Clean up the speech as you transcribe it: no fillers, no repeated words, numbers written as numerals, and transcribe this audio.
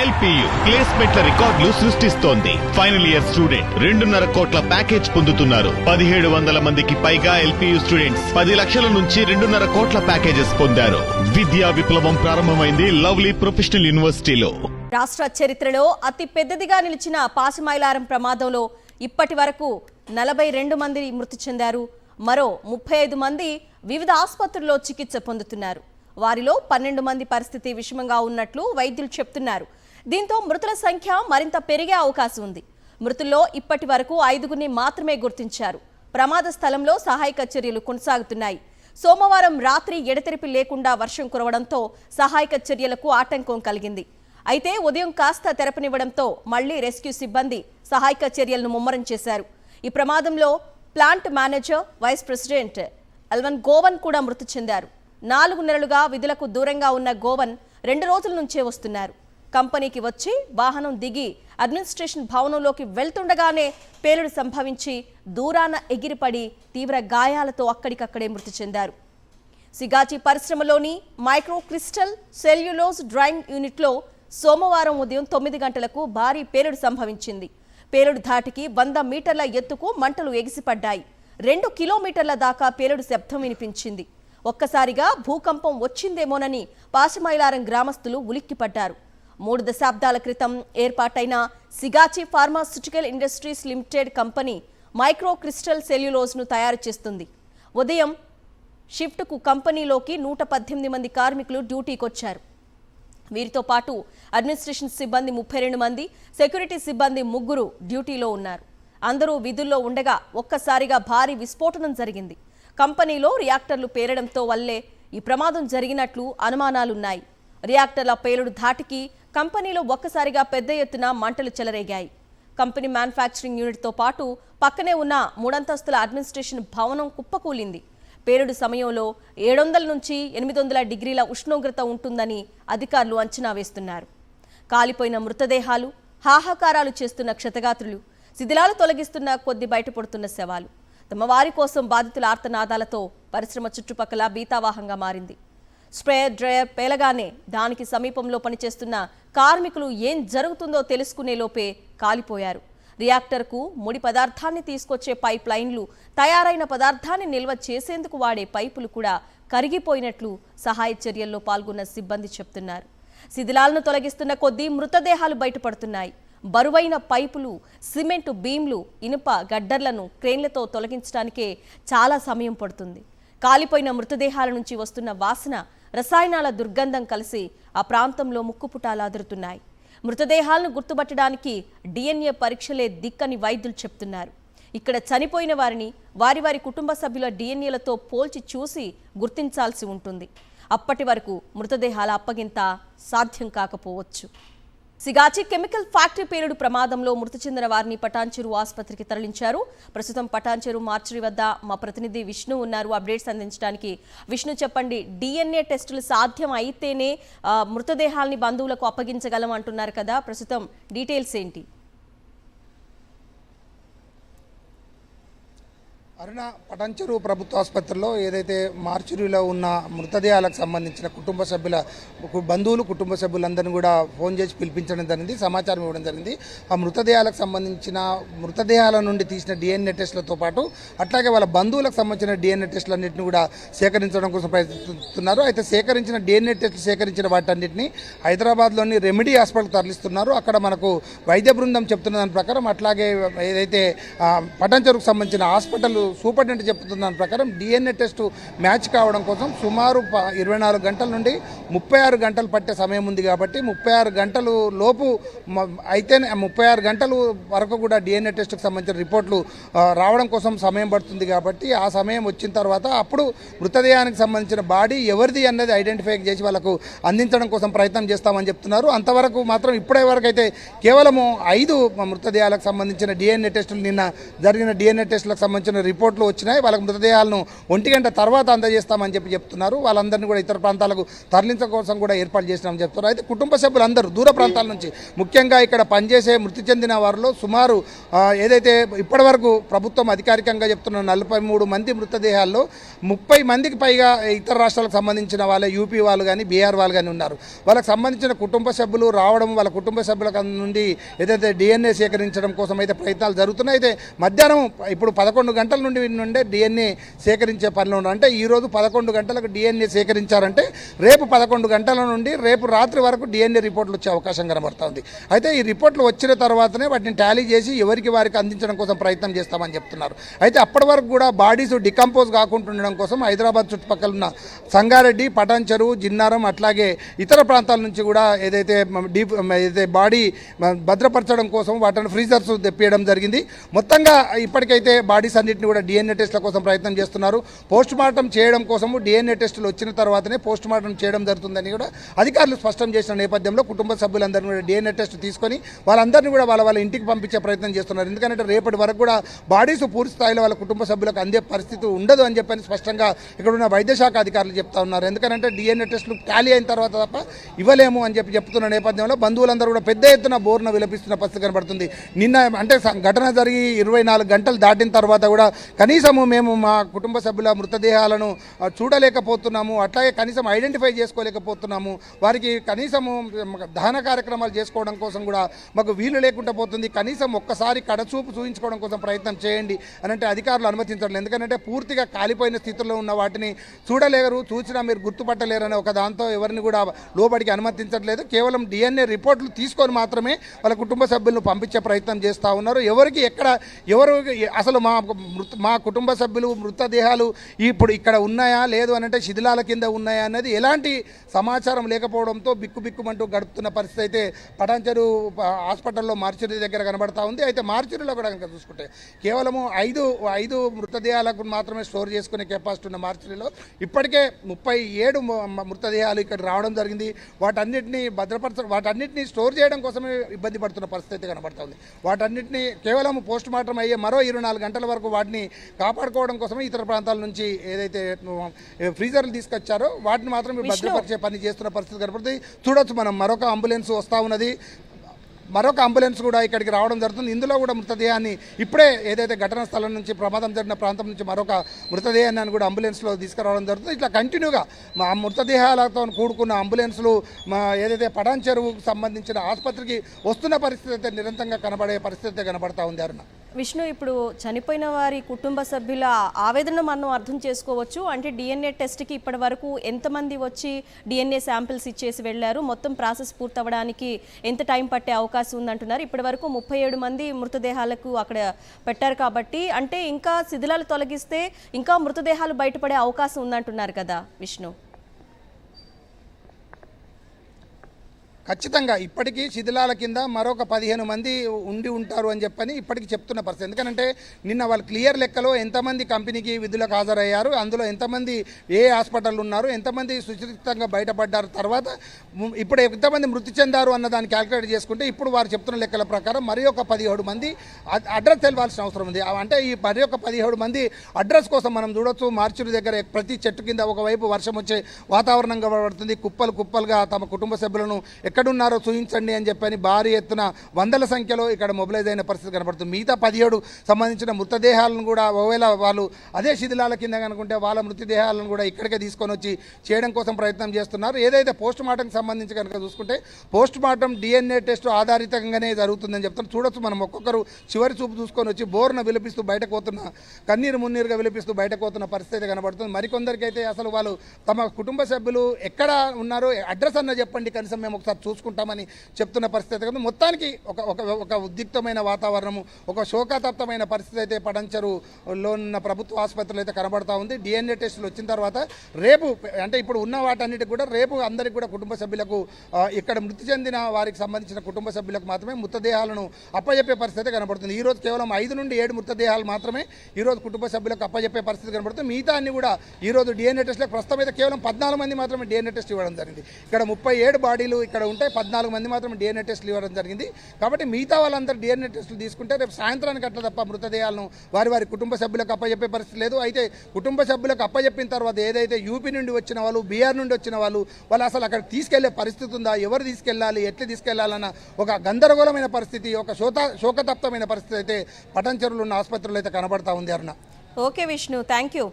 LPU ప్లేస్మెంట్ల రికార్డులు సృష్టిస్తోంది. Final year student 2.5 కోట్ల ప్యాకేజ్ పొందుతున్నారు. 1700 మందికి పైగా ఎల్పియు స్టూడెంట్స్ 10 లక్షల నుంచి 2.5 కోట్ల ప్యాకేజెస్ పొందారు. విద్యా విప్లవం ప్రారంభమైంది లవ్లీ ప్రొఫెషనల్ యూనివర్సిటీలో. రాష్ట్ర చరిత్రలో అతి పెద్దదిగా నిలిచిన పాసిమైలారం ప్రమాదంలో ఇప్పటి వరకు 42 మంది మృతి చెందారు. మరో 35 మంది వివిధ ఆసుపత్రుల్లో చికిత్స పొందుతున్నారు. వారిలో 12 మంది పరిస్థితి విషమంగా ఉన్నట్లు వైద్యులు చెప్తున్నారు. దీంతో మృతుల సంఖ్య మరింత పెరిగే అవకాశం ఉంది. మృతుల్లో ఇప్పటి వరకు 5గురిని మాత్రమే గుర్తించారు. ప్రమాద స్థలంలో సహాయక చర్యలు కొనసాగుతున్నాయి. సోమవారం రాత్రి ఎడతెరిపి లేకుండా వర్షం కురవడంతో సహాయక చర్యలకు ఆటంకం కలిగింది. అయితే ఉదయం కాస్త తెరపనివ్వడంతో మళ్లీ రెస్క్యూ సిబ్బంది సహాయక చర్యలను ముమ్మరం చేశారు. ఈ ప్రమాదంలో ప్లాంట్ మేనేజర్, వైస్ ప్రెసిడెంట్ ఎల్వన్ గోవన్ కూడా మృతి చెందారు. 4 నెలలుగా విధులకు దూరంగా ఉన్న గోవన్ 2 రోజుల నుంచే వస్తున్నారు. కంపెనీకి వచ్చి వాహనం దిగి అడ్మినిస్ట్రేషన్ భవనంలోకి వెళ్తుండగానే పేలుడు సంభవించి దూరాన ఎగిరిపడి తీవ్ర గాయాలతో అక్కడికక్కడే మృతి చెందారు. సిగాచి పరిశ్రమలోని మైక్రో క్రిస్టల్ సెల్యులోజ్ డ్రైయింగ్ యూనిట్లో సోమవారం ఉదయం 9 గంటలకు భారీ పేలుడు సంభవించింది. పేలుడు ధాటికి 100 మీటర్ల ఎత్తుకు మంటలు ఎగిసిపడ్డాయి. 2 కిలోమీటర్ల దాకా పేలుడు శబ్దం వినిపించింది. ఒక్కసారిగా భూకంపం వచ్చిందేమోనని పాసిమైలారం గ్రామస్తులు ఉలిక్కిపడ్డారు. 3 దశాబ్దాల క్రితం ఏర్పాటైన Sigachi pharmaceutical industries limited company micro crystal సెల్యులోజ్ను తయారు చేస్తుంది. ఉదయం షిఫ్ట్కు కంపెనీలోకి 118 మంది కార్మికులు డ్యూటీకొచ్చారు. వీరితో పాటు అడ్మినిస్ట్రేషన్ సిబ్బంది 32 మంది, సెక్యూరిటీ సిబ్బంది 3 డ్యూటీలో ఉన్నారు. అందరూ విధుల్లో ఉండగా ఒక్కసారిగా భారీ విస్ఫోటనం జరిగింది. కంపెనీలో రియాక్టర్లు పేలడంతో వల్లే ఈ ప్రమాదం జరిగినట్లు అనుమానాలున్నాయి. రియాక్టర్ల పేలుడు ధాటికి కంపెనీలో ఒక్కసారిగా పెద్ద ఎత్తున మంటలు చెలరేగాయి. కంపెనీ మ్యానుఫ్యాక్చరింగ్ యూనిట్తో పాటు పక్కనే ఉన్న 3 అంతస్తుల అడ్మినిస్ట్రేషన్ భవనం కుప్పకూలింది. పేలుడు సమయంలో 700 నుంచి 800 డిగ్రీల ఉష్ణోగ్రత ఉంటుందని అధికారులు అంచనా వేస్తున్నారు. కాలిపోయిన మృతదేహాలు, హాహాకారాలు చేస్తున్న క్షతగాత్రులు, శిథిలాలు తొలగిస్తున్న కొద్ది బయటపడుతున్న శవాలు, తమ వారి కోసం బాధితుల ఆర్తనాదాలతో పరిశ్రమ చుట్టుపక్కల బీతావాహంగా మారింది. స్ప్రేయర్ డ్రయర్ పేలగానే దానికి సమీపంలో పనిచేస్తున్న కార్మికులు ఏం జరుగుతుందో తెలుసుకునే లోపే కాలిపోయారు. రియాక్టర్కు ముడి పదార్థాన్ని తీసుకొచ్చే పైప్ లైన్లు, తయారైన పదార్థాన్ని నిల్వ చేసేందుకు వాడే పైపులు కూడా కరిగిపోయినట్లు సహాయ చర్యల్లో పాల్గొన్న సిబ్బంది చెప్తున్నారు. శిథిలాలను తొలగిస్తున్న కొద్దీ మృతదేహాలు బయటపడుతున్నాయి. బరువైన పైపులు, సిమెంటు బీమ్లు, ఇనుప గడ్డర్లను క్రేన్లతో తొలగించడానికే చాలా సమయం పడుతుంది. కాలిపోయిన మృతదేహాల నుంచి వస్తున్న వాసన, రసాయనాల దుర్గంధం కలిసి ఆ ప్రాంతంలో ముక్కుపుటాలు అదురుతున్నాయి. మృతదేహాలను గుర్తుపట్టడానికి DNA పరీక్షలే దిక్కని వైద్యులు చెప్తున్నారు. ఇక్కడ చనిపోయిన వారిని వారి వారి కుటుంబ సభ్యుల DNAలతో పోల్చి చూసి గుర్తించాల్సి ఉంటుంది. అప్పటి వరకు మృతదేహాల అప్పగింత సాధ్యం కాకపోవచ్చు. సిగాచి కెమికల్ ఫ్యాక్టరీ పేలుడు ప్రమాదంలో మృతి చెందిన వారిని పటాన్చెరు ఆసుపత్రికి తరలించారు. ప్రస్తుతం పటాన్చెరు మార్చురీ వద్ద మా ప్రతినిధి విష్ణు ఉన్నారు అప్డేట్స్ అందించడానికి. విష్ణు, చెప్పండి, DNA టెస్టులు సాధ్యం అయితేనే మృతదేహాల్ని బంధువులకు అప్పగించగలం అంటున్నారు కదా, ప్రస్తుతం డీటెయిల్స్ ఏంటి? అరుణ, పటాన్చెరు ప్రభుత్వ ఆసుపత్రిలో ఏదైతే మార్చురీలో ఉన్న మృతదేహాలకు సంబంధించిన కుటుంబ సభ్యుల బంధువులు, కుటుంబ సభ్యులందరినీ కూడా ఫోన్ చేసి పిలిపించడం జరిగింది, సమాచారం ఇవ్వడం జరిగింది. ఆ మృతదేహాలకు సంబంధించిన మృతదేహాల నుండి తీసిన DNA టెస్టులతో పాటు అట్లాగే వాళ్ళ బంధువులకు సంబంధించిన DNA టెస్టులన్నింటినీ కూడా సేకరించడం కోసం ప్రయత్నిస్తున్నారు. అయితే సేకరించిన DNA టెస్టులు సేకరించిన వాటన్నింటినీ హైదరాబాద్లోని రెమెడీ హాస్పిటల్కి తరలిస్తున్నారు. అక్కడ మనకు వైద్య బృందం చెప్తున్న దాని ప్రకారం, అట్లాగే ఏదైతే పటాన్చెరుకు సంబంధించిన హాస్పిటల్ సూపరింటెండెంట్ చెప్తున్న దాని ప్రకారం DNA టెస్టు మ్యాచ్ కావడం కోసం సుమారు 24 గంటల నుండి 36 గంటలు పట్టే సమయం ఉంది. కాబట్టి 36 గంటలు లోపు అయితేనే 36 గంటలు వరకు కూడా DNA టెస్టుకు సంబంధించిన రిపోర్ట్లు రావడం కోసం సమయం పడుతుంది. కాబట్టి ఆ సమయం వచ్చిన తర్వాత అప్పుడు మృతదేహానికి సంబంధించిన బాడీ ఎవరిది అన్నది ఐడెంటిఫై చేసి వాళ్ళకు అందించడం కోసం ప్రయత్నం చేస్తామని చెప్తున్నారు. అంతవరకు మాత్రం ఇప్పటి వరకు అయితే కేవలము 5 మృతదేహాలకు సంబంధించిన DNA టెస్టులు, నిన్న జరిగిన DNA టెస్టులకు సంబంధించిన రిపోర్ట్లు వచ్చినాయి. వాళ్ళకి మృతదేహాలను 1 గంట తర్వాత అందజేస్తామని చెప్తున్నారు. వాళ్ళందరినీ కూడా ఇతర ప్రాంతాలకు తరలించడం కోసం కూడా ఏర్పాటు చేసినామని చెప్తున్నారు. అయితే కుటుంబ సభ్యులందరూ దూర ప్రాంతాల నుంచి, ముఖ్యంగా ఇక్కడ పనిచేసే మృతి చెందిన వారిలో సుమారు ఏదైతే ఇప్పటివరకు ప్రభుత్వం అధికారికంగా చెప్తున్న 43 మంది మృతదేహాల్లో 30 మందికి పైగా ఇతర రాష్ట్రాలకు సంబంధించిన వాళ్ళే, యూపీ వాళ్ళు కానీ బీహార్ వాళ్ళు కానీ ఉన్నారు. వాళ్ళకి సంబంధించిన కుటుంబ సభ్యులు రావడం, వాళ్ళ కుటుంబ సభ్యుల నుండి ఏదైతే డిఎన్ఏ సేకరించడం కోసం అయితే ప్రయత్నాలు జరుగుతున్నాయి. అయితే మధ్యాహ్నం ఇప్పుడు 11 గంటల నుండే డిఎన్ఏ సేకరించే పనిలో ఉన్నారు. అంటే ఈరోజు 11 గంటలకు డిఎన్ఏ సేకరించారంటే రేపు 11 గంటల నుండి రేపు రాత్రి వరకు డిఎన్ఏ రిపోర్ట్లు వచ్చే అవకాశం కనబడుతుంది. అయితే ఈ రిపోర్ట్లు వచ్చిన తర్వాతనే వాటిని టాలీ చేసి ఎవరికి వారికి అందించడం కోసం ప్రయత్నం చేస్తామని చెప్తున్నారు. అయితే అప్పటి వరకు కూడా బాడీస్ డికంపోజ్ కాకుండా ఉండడం కోసం హైదరాబాద్ చుట్టుపక్కల ఉన్న సంగారెడ్డి, పటాన్ చెరువు, జిన్నారం అట్లాగే ఇతర ప్రాంతాల నుంచి కూడా ఏదైతే బాడీ భద్రపరచడం కోసం వాటిని ఫ్రీజర్స్ తెప్పియడం జరిగింది. మొత్తంగా ఇప్పటికైతే బాడీస్ అన్నింటినీ కూడా డిఎన్ఏ టెస్ట్ల కోసం ప్రయత్నం చేస్తున్నారు. పోస్ట్ మార్టం చేయడం కోసము డిఎన్ఏ టెస్టులు వచ్చిన తర్వాతనే పోస్ట్ మార్టం చేయడం జరుగుతుందని కూడా అధికారులు స్పష్టం చేసిన నేపథ్యంలో కుటుంబ సభ్యులందరినీ కూడా డిఎన్ఏ టెస్ట్ తీసుకొని వాళ్ళందరినీ కూడా వాళ్ళ ఇంటికి పంపించే ప్రయత్నం చేస్తున్నారు. ఎందుకంటే రేపటి వరకు కూడా బాడీస్ పూర్తి స్థాయిలో వాళ్ళ కుటుంబ సభ్యులకు అందే పరిస్థితి ఉండదు అని చెప్పని స్పష్టంగా ఇక్కడ ఉన్న వైద్య శాఖ అధికారులు చెప్తా ఉన్నారు. ఎందుకంటే డిఎన్ఏ టెస్టులు టాలీ అయిన తర్వాత తప్ప ఇవ్వలేము అని చెప్తున్న నేపథ్యంలో బంధువులందరూ కూడా పెద్ద ఎత్తున బోర్న విలపిస్తున్న పరిస్థితి కనబడుతుంది. నిన్న అంటే ఘటన జరిగి 24 గంటలు దాటిన తర్వాత కూడా కనీసము మేము మా కుటుంబ సభ్యుల మృతదేహాలను చూడలేకపోతున్నాము, అట్లాగే కనీసం ఐడెంటిఫై చేసుకోలేకపోతున్నాము, వారికి కనీసము దహన కార్యక్రమాలు చేసుకోవడం కోసం కూడా మాకు వీలు లేకుండా పోతుంది, కనీసం ఒక్కసారి కడచూపు చూపించుకోవడం కోసం ప్రయత్నం చేయండి అని అంటే అధికారులు అనుమతించట్లేదు. ఎందుకంటే పూర్తిగా కాలిపోయిన స్థితిలో ఉన్న వాటిని చూడలేరు, చూసినా మీరు గుర్తుపట్టలేరనే ఒక దాంతో ఎవరిని కూడా లోబడికి అనుమతించట్లేదు. కేవలం డిఎన్ఏ రిపోర్ట్లు తీసుకొని మాత్రమే వాళ్ళ కుటుంబ సభ్యులను పంపించే ప్రయత్నం చేస్తూ ఉన్నారు. ఎవరికి ఎవరు అసలు మా కుటుంబ సభ్యులు మృతదేహాలు ఇప్పుడు ఇక్కడ ఉన్నాయా లేదు అని అంటే శిథిలాల కింద ఉన్నాయా అనేది ఎలాంటి సమాచారం లేకపోవడంతో బిక్కుబిక్కుమంటూ గడుపుతున్న పరిస్థితి అయితే పటాన్చెరు హాస్పిటల్లో మార్చురీ దగ్గర కనబడతా ఉంది. అయితే మార్చురీలో కూడా కనుక చూసుకుంటే కేవలము 5 మృతదేహాలకు మాత్రమే స్టోర్ చేసుకునే కెపాసిటీ ఉన్న మార్చురీలో ఇప్పటికే 37 మృతదేహాలు ఇక్కడ రావడం జరిగింది. వాటన్నిటిని స్టోర్ చేయడం కోసమే ఇబ్బంది పడుతున్న పరిస్థితి కనబడుతుంది. వాటన్నిటిని కేవలం పోస్ట్ మార్టం అయ్యే మరో 24 గంటల వరకు వాటిని కాపాడుకోవడం కోసమే ఇతర ప్రాంతాల నుంచి ఏదైతే ఫ్రీజర్లు తీసుకొచ్చారో వాటిని మాత్రం భద్రపరిచే పని చేస్తున్న పరిస్థితి కనబడుతుంది. చూడొచ్చు మనం మరొక అంబులెన్స్ వస్తూ ఉన్నది, మరొక అంబులెన్స్ కూడా ఇక్కడికి రావడం జరుగుతుంది. ఇందులో కూడా మృతదేహాన్ని ఇప్పుడే ఏదైతే ఘటనా స్థలం నుంచి ప్రమాదం జరిగిన ప్రాంతం నుంచి మరొక మృతదేహాన్ని కూడా అంబులెన్స్లో తీసుకురావడం జరుగుతుంది. ఇట్లా కంటిన్యూగా మా మృతదేహాలతో కూడుకున్న అంబులెన్స్లు ఏదైతే పటాన్ చెరువుకు సంబంధించిన ఆసుపత్రికి వస్తున్న పరిస్థితి అయితే నిరంతరంగా కనబడే పరిస్థితి కనబడతా ఉంది. అరుణ, విష్ణు, ఇప్పుడు చనిపోయిన వారి కుటుంబ సభ్యుల ఆవేదన మనం అర్థం చేసుకోవచ్చు. అంటే డిఎన్ఏ టెస్ట్కి ఇప్పటి వరకు ఎంతమంది వచ్చి డిఎన్ఏ శాంపిల్స్ ఇచ్చేసి వెళ్ళారు, మొత్తం ప్రాసెస్ పూర్తవడానికి ఎంత టైం పట్టే అవకాశం ఉందంటున్నారు. ఇప్పటి వరకు 37 మంది మృతదేహాలకు అక్కడ పెట్టారు కాబట్టి అంటే ఇంకా శిథిలాలు తొలగిస్తే ఇంకా మృతదేహాలు బయటపడే అవకాశం ఉందంటున్నారు కదా విష్ణు? ఖచ్చితంగా ఇప్పటికీ శిథిలాల కింద మరొక 15 మంది ఉండి ఉంటారు అని చెప్పని ఇప్పటికీ చెప్తున్న పరిస్థితి. ఎందుకంటే నిన్న వాళ్ళు క్లియర్ లెక్కలో ఎంతమంది కంపెనీకి విధులకు హాజరయ్యారు, అందులో ఎంతమంది ఏ హాస్పిటల్ ఉన్నారు, ఎంతమంది సురక్షితంగా బయటపడ్డారు, తర్వాత ఇప్పుడు ఎంతమంది మృతి చెందారు అన్న దాన్ని క్యాలిక్యులేట్ చేసుకుంటే ఇప్పుడు వారు చెప్తున్న లెక్కల ప్రకారం మరి ఒక 17 మంది అడ్రస్ తెలవాల్సిన అవసరం ఉంది. అంటే ఈ మరి ఒక 17 మంది అడ్రస్ కోసం మనం చూడొచ్చు. మార్చురి దగ్గర ప్రతి చెట్టు కింద ఒకవైపు వర్షం వచ్చే వాతావరణంగా పడుతుంది. కుప్పలుగా తమ కుటుంబ సభ్యులను ఎక్కడున్నారో చూపించండి అని చెప్పని భారీ ఎత్తున వందల సంఖ్యలో ఇక్కడ మొబిలైజ్ అయిన పరిస్థితి కనబడుతుంది. మిగతా 17 సంబంధించిన మృతదేహాలను కూడా ఒకవేళ వాళ్ళు అదే శిథిలాల కింద కనుకుంటే వాళ్ళ మృతదేహాలను కూడా ఇక్కడికే తీసుకొని వచ్చి చేయడం కోసం ప్రయత్నం చేస్తున్నారు. ఏదైతే పోస్ట్ మార్టంకి సంబంధించి కనుక చూసుకుంటే పోస్ట్ మార్టం డిఎన్ఏ టెస్ట్ ఆధారితంగానే జరుగుతుందని చెప్తారు. చూడొచ్చు మనం ఒక్కొక్కరు చివరి చూపు చూసుకొని వచ్చి బోర్న విలపిస్తూ బయటకు పోతున్న కన్నీరు మున్నీరుగా విలపిస్తూ బయటకు పోతున్న పరిస్థితి కనబడుతుంది. మరికొందరికైతే అసలు వాళ్ళు తమ కుటుంబ సభ్యులు ఎక్కడ ఉన్నారో అడ్రస్ అన్న చెప్పండి, కనీసం మేము ఒకసారి చూసుకుంటామని చెప్తున్న పరిస్థితి కదా. మొత్తానికి ఒక ఉద్రిక్తమైన వాతావరణము, ఒక శోకాతప్తమైన పరిస్థితి అయితే పడంచెరులో ఉన్న ప్రభుత్వ ఆసుపత్రులు అయితే కనబడతా ఉంది. డిఎన్ఏ టెస్టులు వచ్చిన తర్వాత రేపు అంటే ఇప్పుడు ఉన్న వాటన్నిటికి కూడా రేపు అందరికీ కూడా కుటుంబ సభ్యులకు ఇక్కడ మృతి చెందిన వారికి సంబంధించిన కుటుంబ సభ్యులకు మాత్రమే మృతదేహాలను అప్పజెప్పే పరిస్థితి కనబడుతుంది. ఈరోజు కేవలం 5 నుండి 7 మృతదేహాలు మాత్రమే ఈరోజు కుటుంబ సభ్యులకు అప్పజెప్పే పరిస్థితి కనబడుతుంది. మిగతా అన్ని కూడా ఈరోజు డిఎన్ఏ టెస్ట్లకు ప్రస్తుతం అయితే కేవలం 14 మంది మాత్రమే డిఎన్ఏ టెస్ట్ ఇవ్వడం జరిగింది. ఇక్కడ 37 బాడీలు ఇక్కడ ఉంటే 14 మంది మాత్రం DNA టెస్టులు ఇవ్వడం జరిగింది. కాబట్టి మిగతా వాళ్ళందరూ DNA టెస్టులు తీసుకుంటే రేపు సాయంత్రానికి అట్లా తప్ప మృతదేహాలను వారి కుటుంబ సభ్యులకు అప్పచెప్పే పరిస్థితి లేదు. అయితే కుటుంబ సభ్యులకు అప్పచెప్పిన తర్వాత ఏదైతే యూపీ నుండి వచ్చిన వాళ్ళు, బీహార్ నుండి వచ్చిన వాళ్ళు అసలు అక్కడ తీసుకెళ్లే పరిస్థితి ఉందా, ఎవరు తీసుకెళ్ళాలి, ఎట్లా తీసుకెళ్లాలన్న ఒక గందరగోళమైన పరిస్థితి, ఒక శోకతప్తమైన పరిస్థితి అయితే పటాన్చెరులో ఉన్న ఆసుపత్రులు అయితే కనబడతా ఉంది. Aruna. Okay Vishnu, thank you.